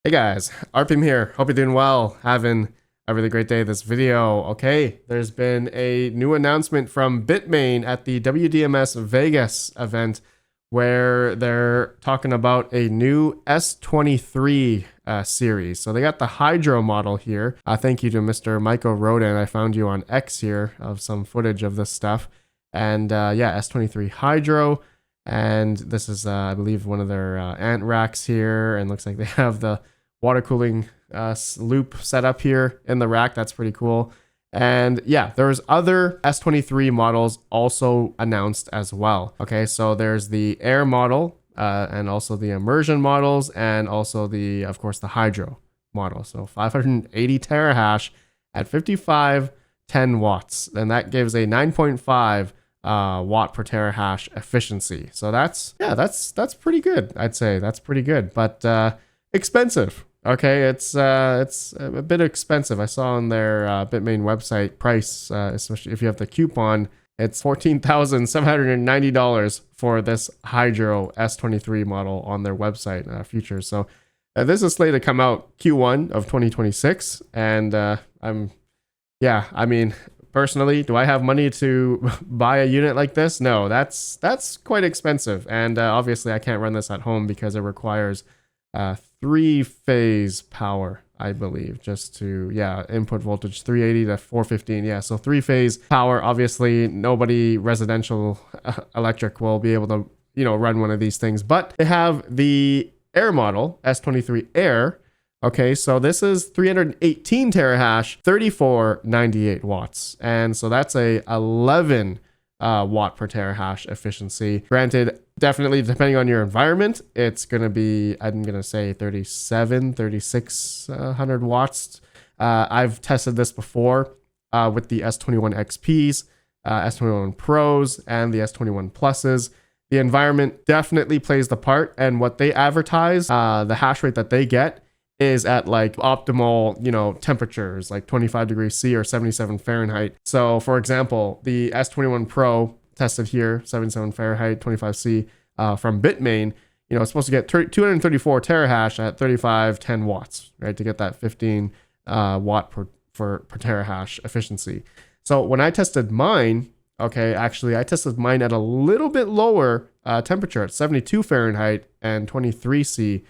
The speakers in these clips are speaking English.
Hey guys, RPM here. Hope you're doing well. Having a really great day this video. Okay, there's been a new announcement from Bitmain at the WDMS Vegas event where they're talking about a new S23 series. So they got the Hydro model here. Thank you to Mr. Michael Rodan. I found you on X here of some footage of this stuff. And yeah, S23 Hydro. And this is, I believe, one of their ant racks here. And looks like they have the water cooling loop set up here in the rack. That's pretty cool. And yeah, there's other S23 models also announced as well. Okay, so there's the Air model and also the Immersion models and also the, of course, the Hydro model. So 580 terahash at 5510 watts. And that gives a 9.5 watt per terahash efficiency. So that's pretty good. I'd say that's pretty good, but expensive. Okay, it's a bit expensive. I saw on their Bitmain website price, especially if you have the coupon, it's $14,790 for this Hydro S23 model on their website features. So this is slated to come out Q1 of 2026, and I mean, personally, do I have money to buy a unit like this? No, that's quite expensive, and obviously I can't run this at home because it requires 3-phase power, I believe, just to, input voltage 380 to 415. So 3-phase power. Obviously, nobody residential electric will be able to, run one of these things, but they have the Air model, S23 Air. Okay, so this is 318 terahash, 3498 watts. And so that's a 11 watt per terahash efficiency. Granted, definitely depending on your environment, it's going to be, I'm going to say 3600 watts. I've tested this before with the S21 XPs, S21 Pros, and the S21 Pluses. The environment definitely plays the part, and what they advertise, the hash rate that they get is at like optimal, temperatures, like 25 degrees C or 77 Fahrenheit. So for example, the S21 Pro tested here, 77 Fahrenheit, 25 C from Bitmain, it's supposed to get 234 terahash at 3510 watts, right? To get that 15 watt per terahash efficiency. So when I tested mine, okay, actually I tested mine at a little bit lower temperature at 72 Fahrenheit and 23 C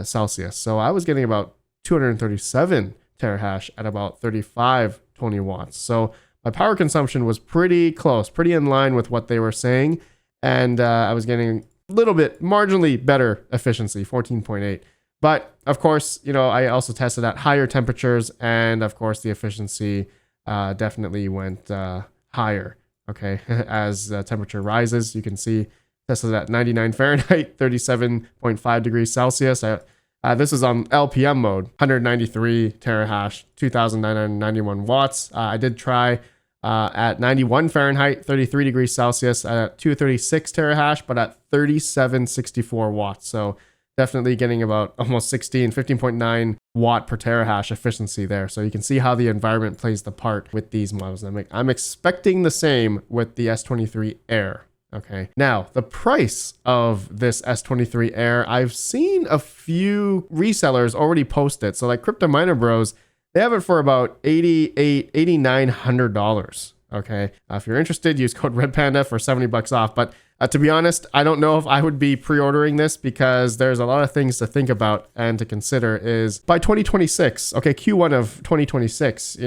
Celsius. So I was getting about 237 terahash at about 3520 watts. So my power consumption was pretty close, pretty in line with what they were saying. And I was getting a little bit marginally better efficiency, 14.8. But of course, I also tested at higher temperatures, and of course the efficiency definitely went higher. Okay, as temperature rises, you can see tested at 99 Fahrenheit, 37.5 degrees Celsius. This is on LPM mode, 193 terahash, 2,991 watts. I did try at 91 Fahrenheit, 33 degrees Celsius at 236 terahash, but at 3764 watts. So definitely getting about almost 15.9 watt per terahash efficiency there. So you can see how the environment plays the part with these models. I'm expecting the same with the S23 Air. Okay, now the price of this S23 Air, I've seen a few resellers already post it. So like Crypto Miner Bros, they have it for about $8,900. Okay, if you're interested, use code RedPanda for $70 off. But to be honest, I don't know if I would be pre-ordering this because there's a lot of things to think about and to consider. Is by 2026, okay, Q1 of 2026,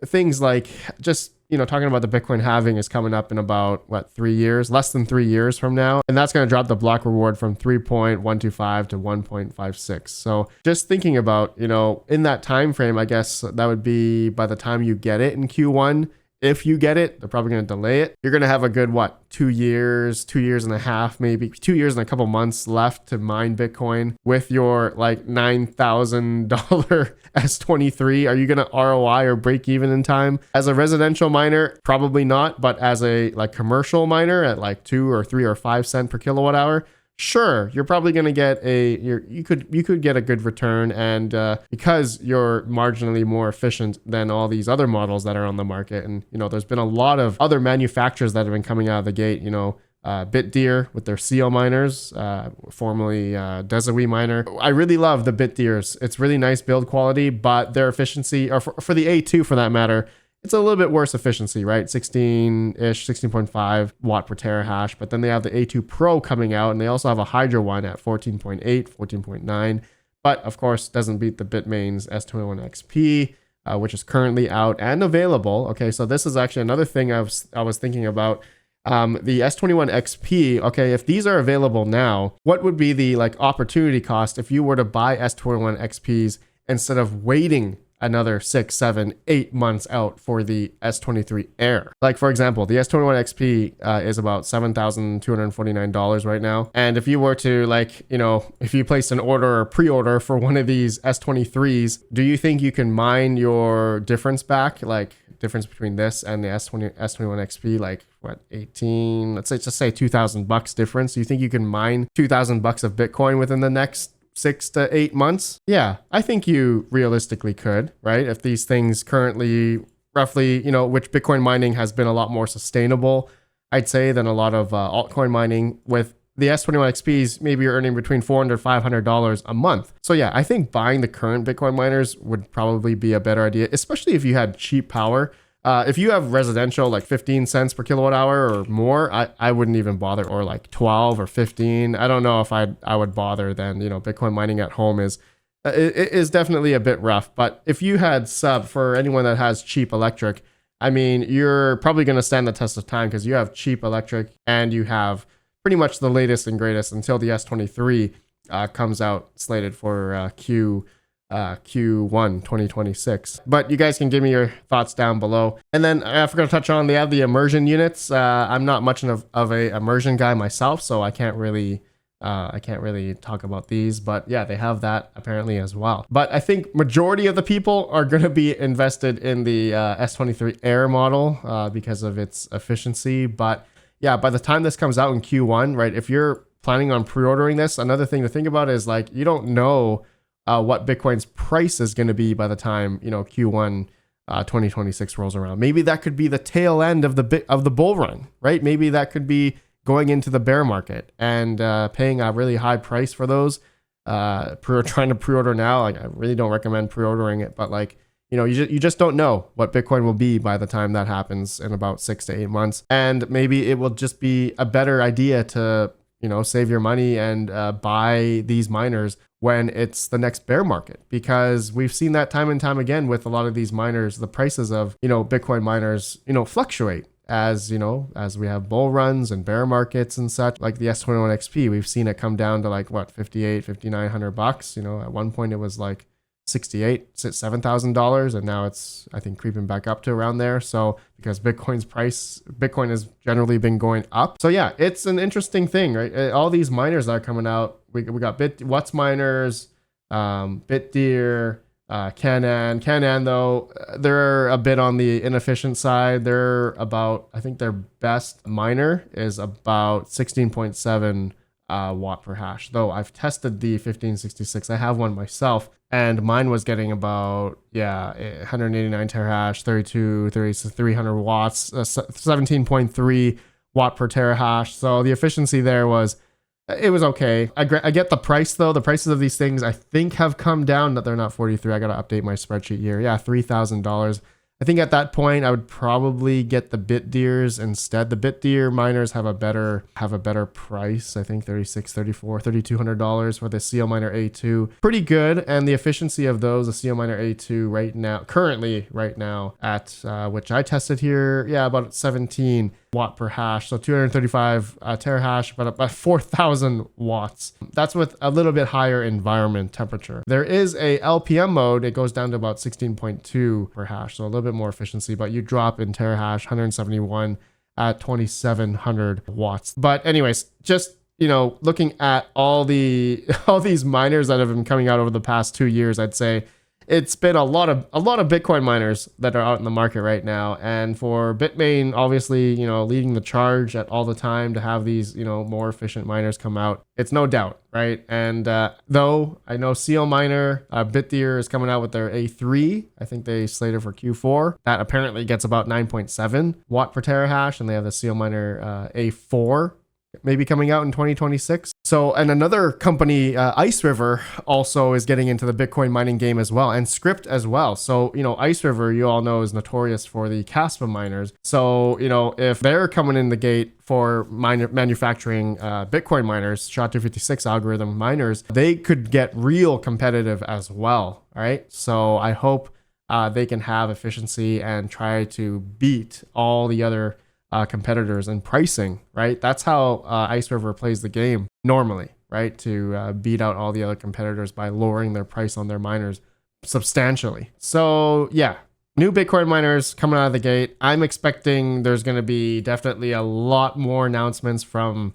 things like just talking about the Bitcoin halving is coming up in about 3 years, less than 3 years from now. And that's going to drop the block reward from 3.125 to 1.56. So just thinking about, in that time frame, I guess that would be by the time you get it in Q1. If you get it, they're probably going to delay it. You're going to have a good, 2 years and a half, maybe 2 years and a couple months left to mine Bitcoin with your $9,000 S23. Are you going to ROI or break even in time? As a residential miner, probably not, but as a commercial miner at 2 or 3 or 5 cents per kilowatt hour, sure, you're probably going to get you could get a good return, and because you're marginally more efficient than all these other models that are on the market. And there's been a lot of other manufacturers that have been coming out of the gate, Bitdeer with their CO miners, formerly Desawee miner. I really love the Bitdeers. It's really nice build quality, but their efficiency, or for the A2 for that matter, it's a little bit worse efficiency, right? 16-ish, 16.5 watt per terahash. But then they have the A2 Pro coming out, and they also have a Hydra one at 14.8, 14.9. But of course, doesn't beat the Bitmain's S21 XP, which is currently out and available. Okay, so this is actually another thing I was thinking about. The S21 XP, okay, if these are available now, what would be the like opportunity cost if you were to buy S21 XPs instead of waiting another 6, 7, 8 months out for the S23 Air? Like, for example, the S21 XP is about $7,249 right now. And if you were to, like, you know, if you placed an order or pre-order for one of these S23s, do you think you can mine your difference back? Like, difference between this and the S21 XP, like what, 18, let's say, just say $2,000 difference. Do you think you can mine $2,000 of Bitcoin within the next 6 to 8 months? Yeah, I think you realistically could, right? If these things currently roughly, you know, which Bitcoin mining has been a lot more sustainable, I'd say, than a lot of altcoin mining. With the S21 XPs, maybe you're earning between $400, $500 a month. So yeah, I think buying the current Bitcoin miners would probably be a better idea, especially if you had cheap power. If you have residential, like 15 cents per kilowatt hour or more, I wouldn't even bother, or like 12 or 15. I don't know if I would bother then. You know, Bitcoin mining at home is definitely a bit rough. But if you had for anyone that has cheap electric, I mean, you're probably going to stand the test of time because you have cheap electric and you have pretty much the latest and greatest until the S23 comes out, slated for Q1 2026. But you guys can give me your thoughts down below. And then I forgot to touch on, they have the immersion units. I'm not much of a immersion guy myself, so I can't really talk about these, but yeah, they have that apparently as well. But I think majority of the people are going to be invested in the S23 Air model because of its efficiency. But yeah, by the time this comes out in Q1, right, if you're planning on pre-ordering this, another thing to think about is, like, you don't know what Bitcoin's price is going to be by the time, you know, Q1 2026 rolls around. Maybe that could be the tail end of the bull run, right? Maybe that could be going into the bear market and paying a really high price for those. Trying to pre-order now, like, I really don't recommend pre-ordering it, but, like, you know, you just don't know what Bitcoin will be by the time that happens in about 6 to 8 months. And maybe it will just be a better idea to, you know, save your money and buy these miners when it's the next bear market, because we've seen that time and time again with a lot of these miners. The prices of, you know, Bitcoin miners, you know, fluctuate as, you know, as we have bull runs and bear markets and such. Like the S21 XP, we've seen it come down to like what, $5,800, $5,900. You know, at one point it was like $7,000, and now it's, I think, creeping back up to around there. So because Bitcoin has generally been going up. So yeah, it's an interesting thing, right? All these miners that are coming out, we got What's miners, Bitdeer, Canaan though, they're a bit on the inefficient side. They're about, I think their best miner is about 16.7 watt per hash, though I've tested the 1566. I have one myself, and mine was getting about 189 terahash, 300 watts, 17.3 watt per terahash. So the efficiency there was okay. I get the price though. The prices of these things I think have come down. That they're not 43. I gotta update my spreadsheet here. Yeah, $3,000. I think at that point I would probably get the Bitdeers instead. The Bitdeer miners have a better price. I think $3,200 for the CO Miner A2. Pretty good, and the efficiency of those, the CO Miner A2 currently right now at which I tested here, about 17 watt per hash, so 235 terahash, but about 4,000 watts. That's with a little bit higher environment temperature. There is a LPM mode. It goes down to about 16.2 per hash, so a little bit more efficiency, but you drop in terahash, 171 at 2,700 watts. But anyways, just, you know, looking at all these miners that have been coming out over the past 2 years, I'd say it's been a lot of Bitcoin miners that are out in the market right now. And for Bitmain, obviously, you know, leading the charge at all the time to have these, you know, more efficient miners come out. It's no doubt, right? And though I know CO Miner, Bitdeer is coming out with their A3. I think they slated for Q4. That apparently gets about 9.7 watt per terahash, and they have the CO Miner A4 maybe coming out in 2026. So, and another company, Ice River, also is getting into the Bitcoin mining game as well, and Script as well. So, Ice River, you all know, is notorious for the Caspa miners. So, if they're coming in the gate for manufacturing Bitcoin miners, SHA-256 algorithm miners, they could get real competitive as well. All right. So I hope they can have efficiency and try to beat all the other competitors in pricing, right? That's how Ice River plays the game normally, right? To beat out all the other competitors by lowering their price on their miners substantially. So yeah, new Bitcoin miners coming out of the gate. I'm expecting there's going to be definitely a lot more announcements from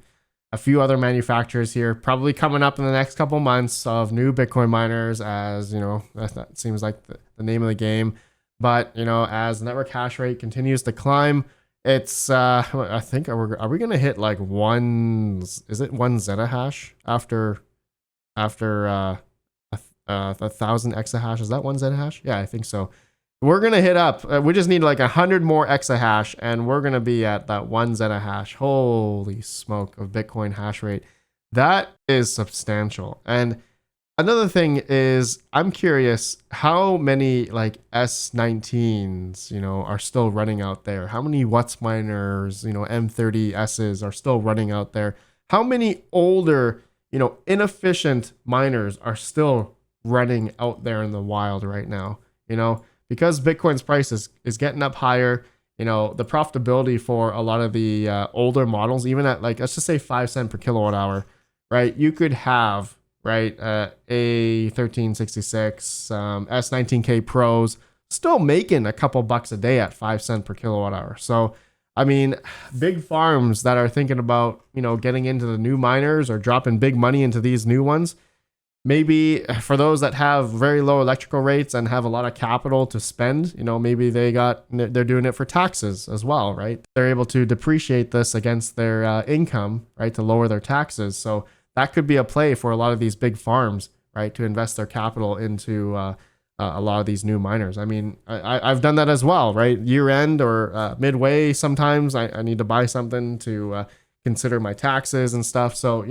a few other manufacturers here, probably coming up in the next couple months, of new Bitcoin miners, as that seems like the name of the game. But as network hash rate continues to climb, it's I think, are we gonna hit like one zettahash after 1,000 exahash? Is that one zettahash? Yeah, I think so. We're gonna hit up. We just need like 100 more exahash, and we're gonna be at that one zettahash. Holy smoke of Bitcoin hash rate! That is substantial. And another thing is, I'm curious how many like S19s, are still running out there. How many Watts miners, M30Ss are still running out there? How many older, inefficient miners are still running out there in the wild right now? Because Bitcoin's price is getting up higher, the profitability for a lot of the older models, even at like, let's just say 5 cents per kilowatt hour, right? You could have, right, A1366, S19K Pros still making a couple bucks a day at 5 cents per kilowatt hour. So, I mean, big farms that are thinking about, getting into the new miners or dropping big money into these new ones, maybe for those that have very low electrical rates and have a lot of capital to spend, maybe they're doing it for taxes as well, right? They're able to depreciate this against their income, right, to lower their taxes. So that could be a play for a lot of these big farms, right, to invest their capital into a lot of these new miners. I mean, I've done that as well, right? Year end or midway, sometimes I need to buy something to consider my taxes and stuff. So,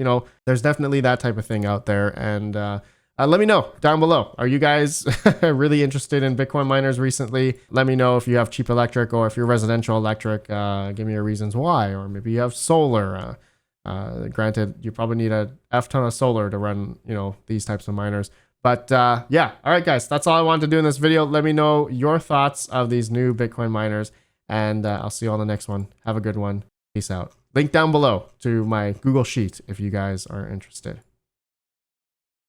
there's definitely that type of thing out there. And let me know down below. Are you guys really interested in Bitcoin miners recently? Let me know if you have cheap electric, or if you're residential electric, give me your reasons why. Or maybe you have solar. Granted, you probably need a F ton of solar to run, these types of miners. But yeah, all right, guys, that's all I wanted to do in this video. Let me know your thoughts of these new Bitcoin miners, and I'll see you on the next one. Have a good one. Peace out. Link down below to my Google Sheet if you guys are interested.